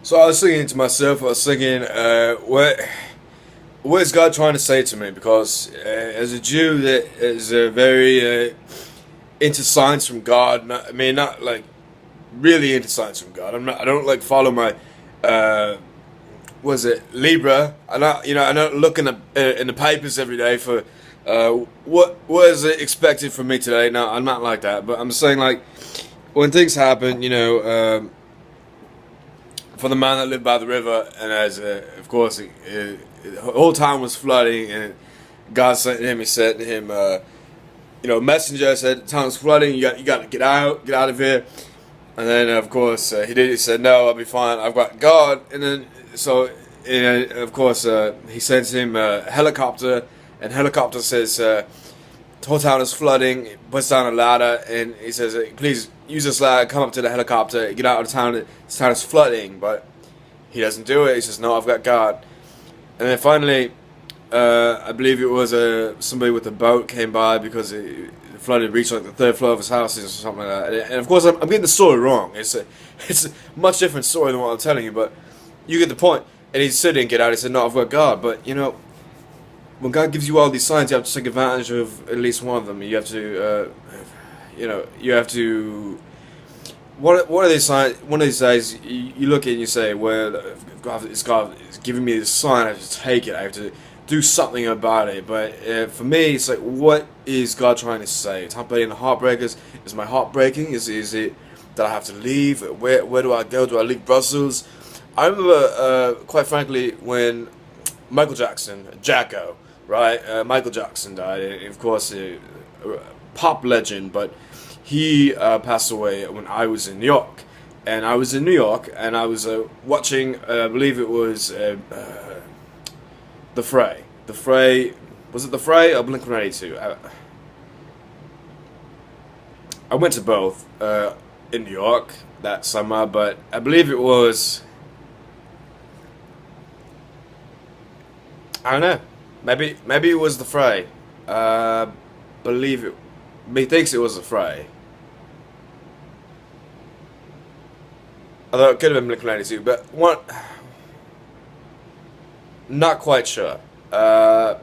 So I was thinking to myself, I was thinking, what is God trying to say to me? Because as a Jew that is very into signs from God, I mean, not like really into signs from God. I don't like follow my, uh, was it Libra? I don't look in the papers every day for what is it expected from me today. No, I'm not like that. But I'm saying like when things happen, for the man that lived by the river, and as of course, the whole town was flooding, and God sent him. He said to him, messenger said, "The town is flooding. You got to get out of here." And then of course he did. He said, "No, I'll be fine. I've got God." And then of course he sends him a helicopter, and helicopter says, "The whole town is flooding." He puts down a ladder, and he says, "Please use this ladder. Come up to the helicopter. Get out of town. This town is flooding." But he doesn't do it. He says, "No, I've got God." And then finally, I believe it was somebody with a boat came by because the flood had reached like the third floor of his house or something like that. And of course, I'm getting the story wrong. It's a much different story than what I'm telling you, but you get the point. And he still didn't get out. He said, "No, I've got God." But when God gives you all these signs, you have to take advantage of at least one of them. You have to, you have to. What are these signs? One of these days, you look at it and you say, "Well, if God is giving me this sign. I have to take it. I have to do something about it." But for me, it's like, what is God trying to say? Tom Petty and the Heartbreakers. Is my heart breaking? Is it that I have to leave? Where do I go? Do I leave Brussels? I remember, quite frankly, when Michael Jackson, Jacko, right? Michael Jackson died. And of course, a pop legend, but he passed away when I was in New York. And I was in New York, and I was watching, I believe it was The Fray. The Fray, was it The Fray or Blink-182? I went to both in New York that summer, but I believe it was, I don't know, maybe it was The Fray. Believe it, methinks it was The Fray. Although it could have been Blink-182, but not quite sure. I'm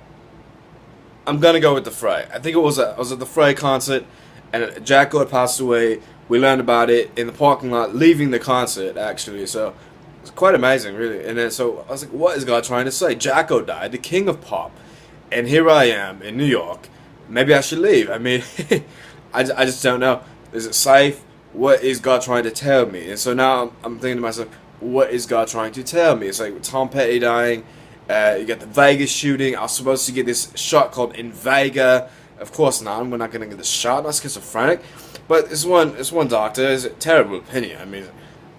gonna go with The Fray. I think I was at the Fray concert, and Jacko had passed away. We learned about it in the parking lot, leaving the concert actually. So it's quite amazing, really. And then so I was like, what is God trying to say? Jacko died, the king of pop, and here I am in New York. Maybe I should leave. I mean, I just don't know. Is it safe? What is God trying to tell me? And so now I'm thinking to myself, what is God trying to tell me? It's like with Tom Petty dying, you got the Vegas shooting. I was supposed to get this shot called Invega. Of course not. We're not going to get the shot. I'm not schizophrenic. But this one doctor is a terrible opinion. I mean,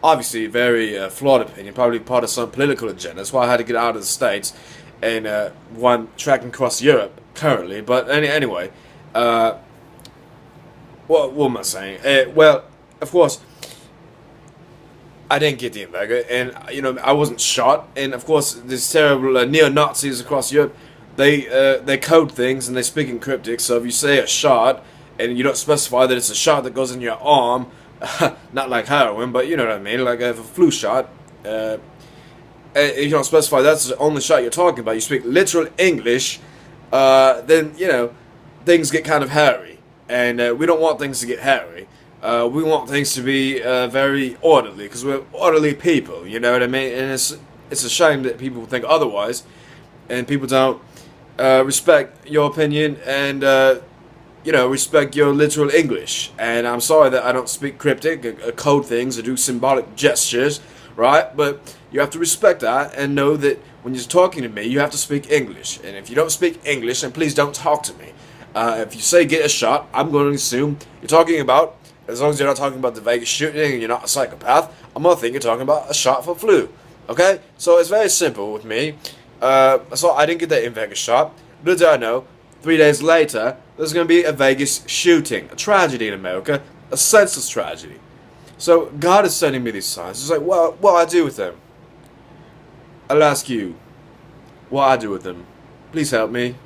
obviously very flawed opinion. Probably part of some political agenda. That's why I had to get out of the States and one tracking across Europe currently. But anyway, what am I saying? Well, of course, I didn't get the Invega, and I wasn't shot. And of course, these terrible neo-Nazis across Europe, they code things and they speak in cryptic. So if you say a shot and you don't specify that it's a shot that goes in your arm, not like heroin, but you know what I mean, like a flu shot. And you don't specify that's the only shot you're talking about. You speak literal English, then things get kind of hairy, and we don't want things to get hairy. We want things to be very orderly because we're orderly people. You know what I mean? And it's a shame that people think otherwise, and people don't respect your opinion and respect your literal English. And I'm sorry that I don't speak cryptic, code things, or do symbolic gestures, right? But you have to respect that and know that when you're talking to me, you have to speak English. And if you don't speak English, then please don't talk to me. If you say get a shot, I'm going to assume you're talking about, as long as you're not talking about the Vegas shooting and you're not a psychopath, I'm going to think you're talking about a shot for flu. Okay? So it's very simple with me. So I didn't get that in Vegas shot. Little did I know, 3 days later, there's going to be a Vegas shooting. A tragedy in America. A senseless tragedy. So God is sending me these signs. It's like, what I do with them? I'll ask you, what I do with them. Please help me.